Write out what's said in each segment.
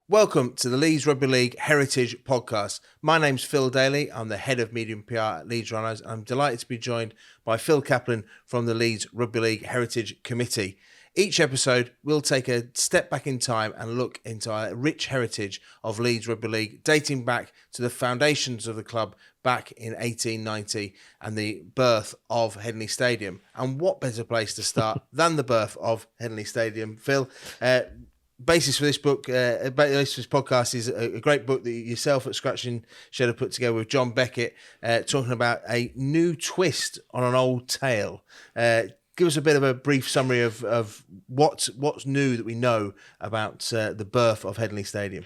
Welcome to the Leeds Rugby League Heritage Podcast. My name's Phil Daly. I'm the Head of Media and PR at Leeds Rhinos. I'm delighted to be joined by Phil Caplan from the Leeds Rugby League Heritage Committee. Each episode, we'll take a step back in time and look into our rich heritage of Leeds Rugby League, dating back to the foundations of the club back in 1890 and the birth of Headingley Stadium. And what better place to start than the birth of Headingley Stadium? Phil, basis for this book, basis for this podcast is a great book that yourself at Scratching Shed have put together with John Beckett, talking about a new twist on an old tale. Give us a bit of a brief summary of what's new that we know about the birth of Headingley Stadium.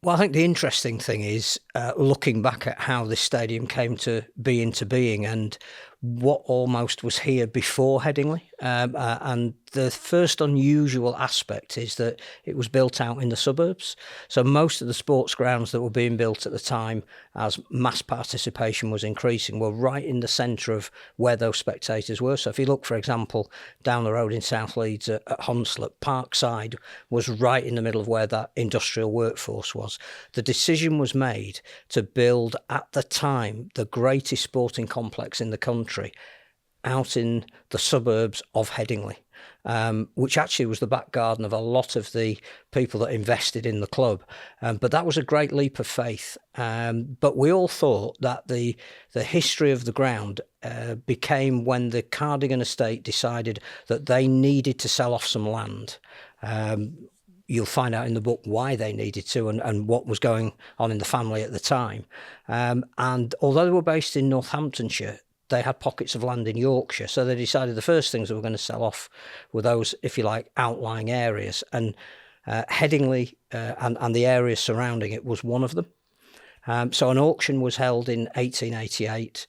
Well, I think the interesting thing is looking back at how this stadium came to be into being and what almost was here before Headingley. And the first unusual aspect is that it was built out in the suburbs. So most of the sports grounds that were being built at the time, as mass participation was increasing, were right in the centre of where those spectators were. So if you look, for example, down the road in South Leeds at Hunslet, Parkside was right in the middle of where that industrial workforce was. The decision was made to build, at the time, the greatest sporting complex in the country out in the suburbs of Headingley, which actually was the back garden of a lot of the people that invested in the club. But that was a great leap of faith. But we all thought that the history of the ground became when the Cardigan estate decided that they needed to sell off some land. You'll find out in the book why they needed to and what was going on in the family at the time. And although they were based in Northamptonshire, they had pockets of land in Yorkshire. So they decided the first things they were going to sell off were those, if you like, outlying areas. And Headingley and the areas surrounding it was one of them. So an auction was held in 1888.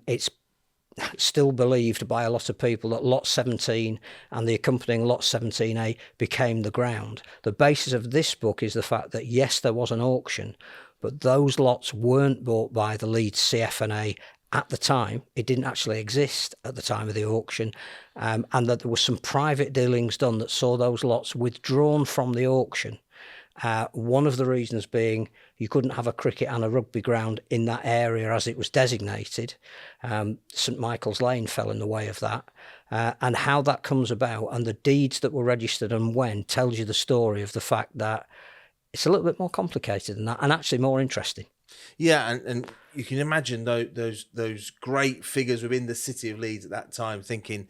It's still believed by a lot of people that Lot 17 and the accompanying Lot 17A became the ground. The basis of this book is the fact that, yes, there was an auction, but those lots weren't bought by the Leeds CFNA at the time. It didn't actually exist at the time of the auction, and that there was some private dealings done that saw those lots withdrawn from the auction. One of the reasons being you couldn't have a cricket and a rugby ground in that area as it was designated. St Michael's Lane fell in the way of that. And how that comes about and the deeds that were registered and when tells you the story of the fact that it's a little bit more complicated than that and actually more interesting. Yeah, and you can imagine those great figures within the city of Leeds at that time thinking,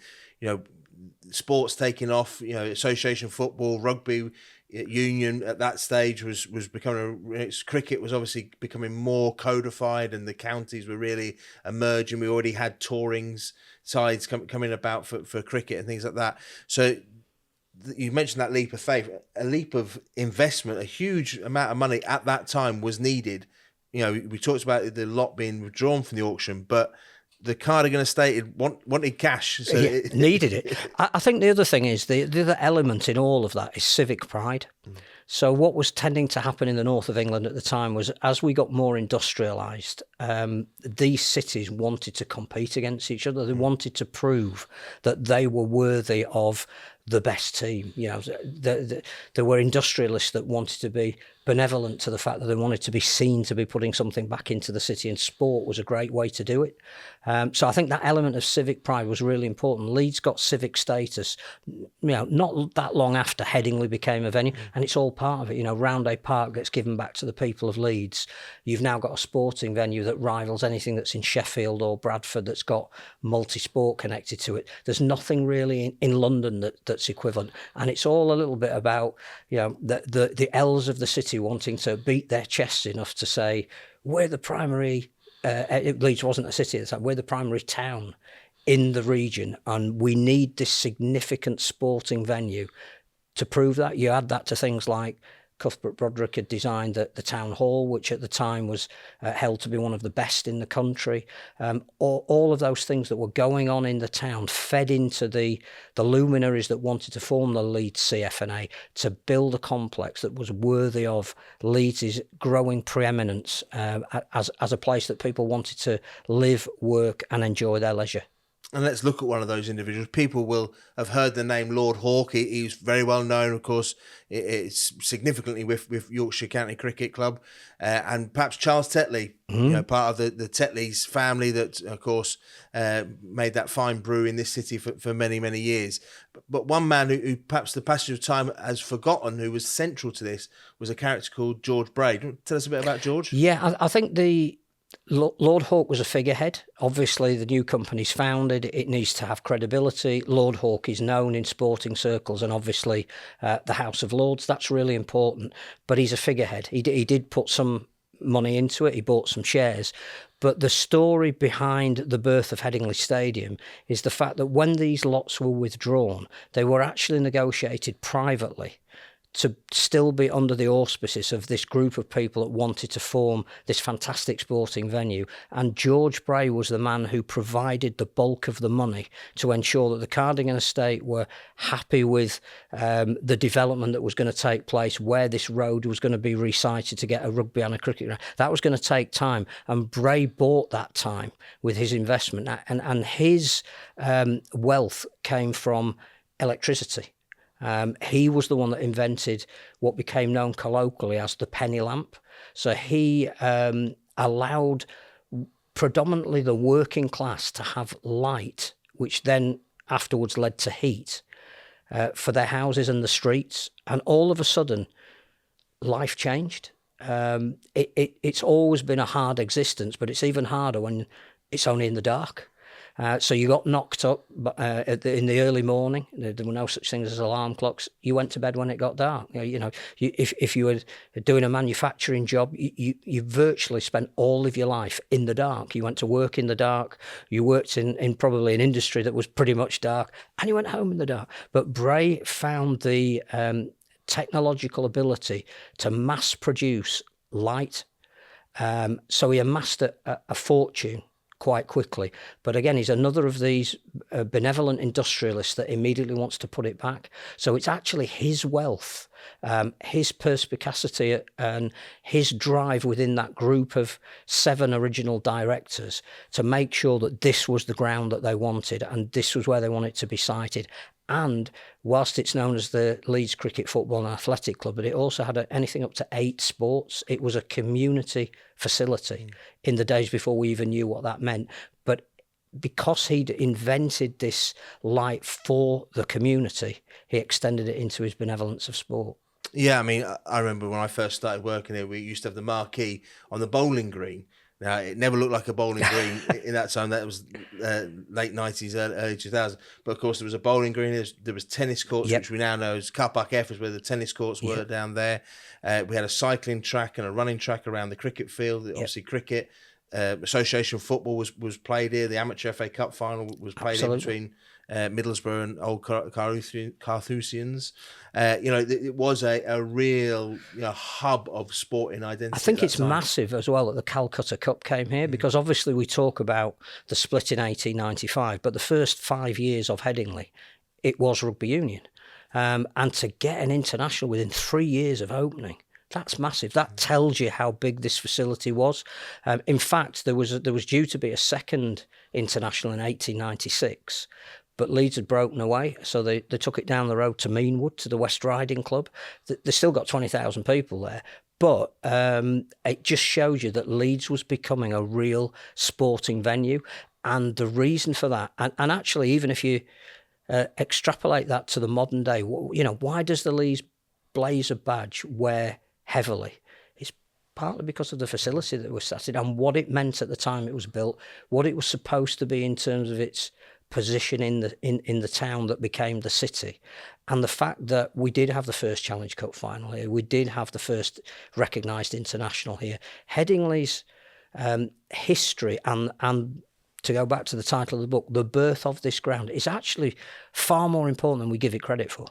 sports taking off, association football, rugby union at that stage was becoming cricket was obviously becoming more codified and the counties were really emerging. We already had touring sides coming about for cricket and things like that. So you mentioned that leap of faith, a leap of investment, a huge amount of money at that time was needed. We talked about the lot being withdrawn from the auction, but the Cardigan estate wanted cash. So it needed it. I think the other thing is, the other element in all of that is civic pride. So what was tending to happen in the north of England at the time was, as we got more industrialised, these cities wanted to compete against each other. They wanted to prove that they were worthy of the best team. There were industrialists that wanted to be benevolent to the fact that they wanted to be seen to be putting something back into the city, and sport was a great way to do it. So I think that element of civic pride was really important. Leeds got civic status, not that long after Headingley became a venue, and it's all part of it. Roundhay Park gets given back to the people of Leeds. You've now got a sporting venue that rivals anything that's in Sheffield or Bradford that's got multi-sport connected to it. There's nothing really in London that's equivalent, and it's all a little bit about the elves of the city wanting to beat their chests enough to say, we're the primary, Leeds wasn't a city at the time, we're the primary town in the region and we need this significant sporting venue to prove that. You add that to things like Cuthbert Broderick had designed the town hall, which at the time was held to be one of the best in the country. All of those things that were going on in the town fed into the luminaries that wanted to form the Leeds CFNA to build a complex that was worthy of Leeds' growing preeminence as a place that people wanted to live, work and enjoy their leisure. And let's look at one of those individuals. People will have heard the name Lord Hawke. He's very well known, of course. It's significantly with Yorkshire County Cricket Club, and perhaps Charles Tetley, part of the Tetley's family that, of course, made that fine brew in this city for many, many years. But one man who perhaps the passage of time has forgotten, who was central to this, was a character called George Bray. Do you want to tell us a bit about George? Yeah, I think Lord Hawke was a figurehead. Obviously, the new company's founded. It needs to have credibility. Lord Hawke is known in sporting circles and obviously the House of Lords. That's really important. But he's a figurehead. He did put some money into it. He bought some shares. But the story behind the birth of Headingley Stadium is the fact that when these lots were withdrawn, they were actually negotiated privately to still be under the auspices of this group of people that wanted to form this fantastic sporting venue. And George Bray was the man who provided the bulk of the money to ensure that the Cardigan estate were happy with the development that was going to take place, where this road was going to be resited to get a rugby and a cricket ground. That was going to take time. And Bray bought that time with his investment. And his wealth came from electricity. He was the one that invented what became known colloquially as the penny lamp. So he allowed predominantly the working class to have light, which then afterwards led to heat for their houses and the streets. And all of a sudden, life changed. It's always been a hard existence, but it's even harder when it's only in the dark. So you got knocked up in the early morning. There were no such things as alarm clocks. You went to bed when it got dark. If you were doing a manufacturing job, you virtually spent all of your life in the dark. You went to work in the dark. You worked in probably an industry that was pretty much dark, and you went home in the dark. But Bray found the technological ability to mass produce light. So he amassed a fortune quite quickly. But again, he's another of these benevolent industrialists that immediately wants to put it back. So it's actually his wealth, his perspicacity and his drive within that group of 7 original directors to make sure that this was the ground that they wanted and this was where they wanted to be sited. And whilst it's known as the Leeds Cricket Football and Athletic Club, but it also had anything up to 8 sports. It was a community facility in the days before we even knew what that meant. But because he'd invented this light for the community, he extended it into his benevolence of sport. Yeah, I mean, I remember when I first started working here, we used to have the marquee on the bowling green. Now, it never looked like a bowling green in that time. That was late 90s, early 2000s. But, of course, there was a bowling green. There was tennis courts, which we now know as Car Park F, is where the tennis courts were down there. We had a cycling track and a running track around the cricket field. Obviously, cricket. Association football was played here. The Amateur FA Cup final was played here between Middlesbrough and Old Carthusians. It was a real hub of sporting identity. I think it's massive as well that the Calcutta Cup came here, because obviously we talk about the split in 1895, but the first 5 years of Headingley, it was rugby union. And to get an international within 3 years of opening, that's massive. That tells you how big this facility was. In fact, there was due to be a second international in 1896, but Leeds had broken away, so they took it down the road to Meanwood, to the West Riding Club. They still got 20,000 people there, but it just shows you that Leeds was becoming a real sporting venue. And the reason for that, and actually even if you extrapolate that to the modern day, why does the Leeds Blazer badge wear heavily? It's partly because of the facility that was sat in and what it meant at the time it was built, what it was supposed to be in terms of its position in the town that became the city, and the fact that we did have the first Challenge Cup final here, we did have the first recognised international here. Headingley's history and to go back to the title of the book, the birth of this ground, is actually far more important than we give it credit for.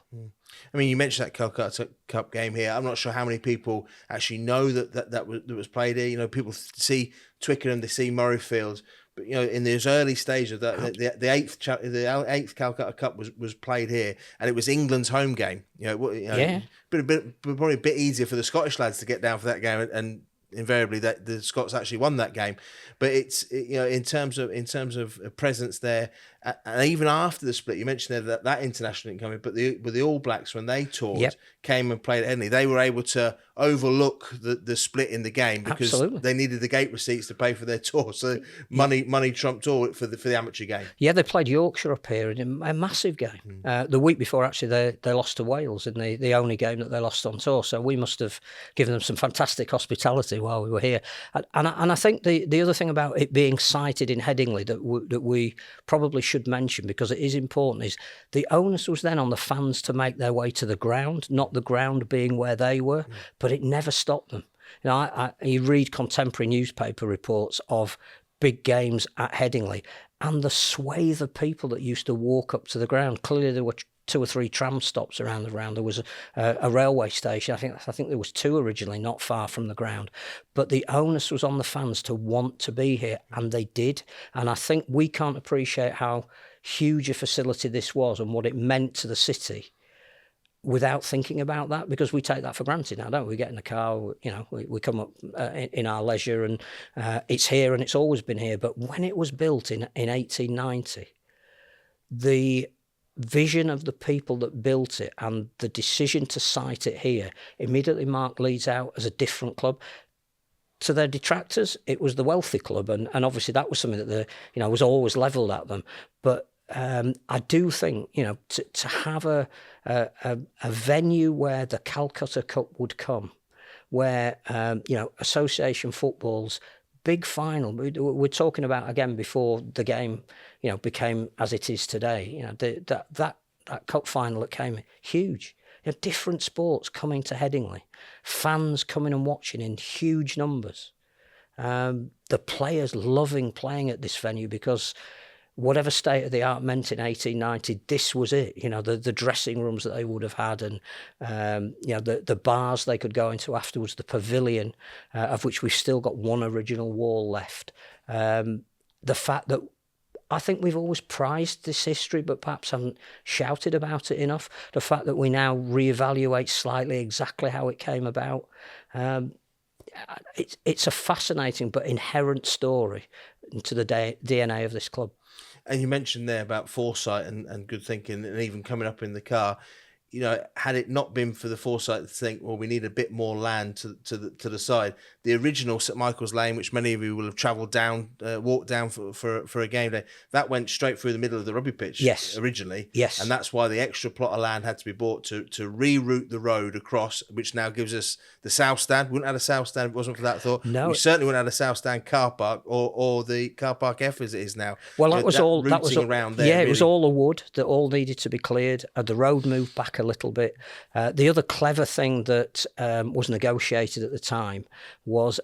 I mean, you mentioned that Calcutta Cup game here. I'm not sure how many people actually know that was played here. People see Twickenham, they see Murrayfield, but in those early stages of that, the eighth Calcutta Cup was played here, and it was England's home game. Probably a bit easier for the Scottish lads to get down for that game, and invariably that the Scots actually won that game. But it's in terms of presence there, And even after the split, you mentioned there that international didn't come in, but with the All Blacks, when they toured, Yep. came and played at Headingley, they were able to overlook the split in the game because Absolutely. they needed the gate receipts to pay for their tour. So money trumped all for the amateur game. Yeah, they played Yorkshire up here in a massive game. The week before, actually, they lost to Wales in the only game that they lost on tour. So we must have given them some fantastic hospitality while we were here. And I think the other thing about it being sited in Headingley that we probably should mention, because it is important, is the onus was then on the fans to make their way to the ground, not the ground being where they were, but it never stopped them. You know, you read contemporary newspaper reports of big games at Headingley and the swathe of people that used to walk up to the ground. Clearly there were 2 or 3 tram stops around the ground. There was a railway station. I think there was 2 originally, not far from the ground. But the onus was on the fans to want to be here, and they did. And I think we can't appreciate how huge a facility this was and what it meant to the city without thinking about that, because we take that for granted now, don't we? We get in the car, you know, we come up in our leisure, and it's here and it's always been here. But when it was built in 1890, the vision of the people that built it and the decision to site it here immediately marked Leeds out as a different club. To their detractors, it was the wealthy club, and obviously that was something that was always levelled at them. But I do think, to have a venue where the Calcutta Cup would come, where association football's big final. We're talking about, again, before the game, became as it is today. That cup final that came, huge. Different sports coming to Headingley, fans coming and watching in huge numbers. The players loving playing at this venue because whatever state of the art meant in 1890, this was it. The dressing rooms that they would have had, and the bars they could go into afterwards, the pavilion, of which we've still got one original wall left. The fact that I think we've always prized this history, but perhaps haven't shouted about it enough. The fact that we now reevaluate slightly exactly how it came about. It's a fascinating but inherent story to the DNA of this club. And you mentioned there about foresight and good thinking, and even coming up in the car. Had it not been for the foresight to think, well, we need a bit more land to the side, the original St Michael's Lane, which many of you will have travelled down, walked down for a game day, that went straight through the middle of the rugby pitch. Yes. Originally. Yes. And that's why the extra plot of land had to be bought to reroute the road across, which now gives us the South Stand. We wouldn't have a South Stand if it wasn't for that thought. No. We certainly wouldn't have a South Stand car park or the car park F as it is now. Well, that was all around there. Yeah, really. It was all the wood that all needed to be cleared. The road moved back a little bit. The other clever thing that was negotiated at the time was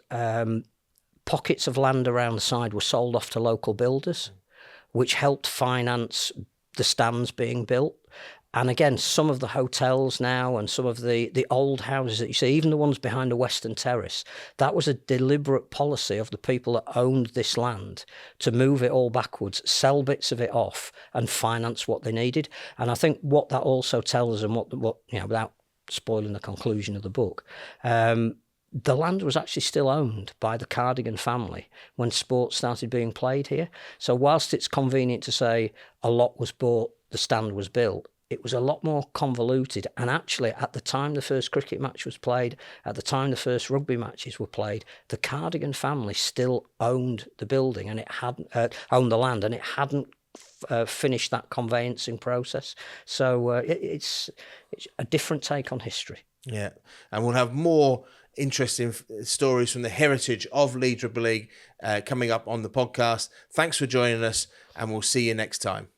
pockets of land around the side were sold off to local builders, which helped finance the stands being built. And again, some of the hotels now and some of the old houses that you see, even the ones behind the Western Terrace, that was a deliberate policy of the people that owned this land to move it all backwards, sell bits of it off and finance what they needed. And I think what that also tells us, and what without spoiling the conclusion of the book, the land was actually still owned by the Cardigan family when sports started being played here. So whilst it's convenient to say a lot was bought, the stand was built, it was a lot more convoluted. And actually, at the time the first cricket match was played, at the time the first rugby matches were played, the Cardigan family still owned the building, and it hadn't owned the land, and it hadn't finished that conveyancing process. So it's a different take on history. Yeah, and we'll have more interesting stories from the heritage of Leeds Rugby League coming up on the podcast. Thanks for joining us, and we'll see you next time.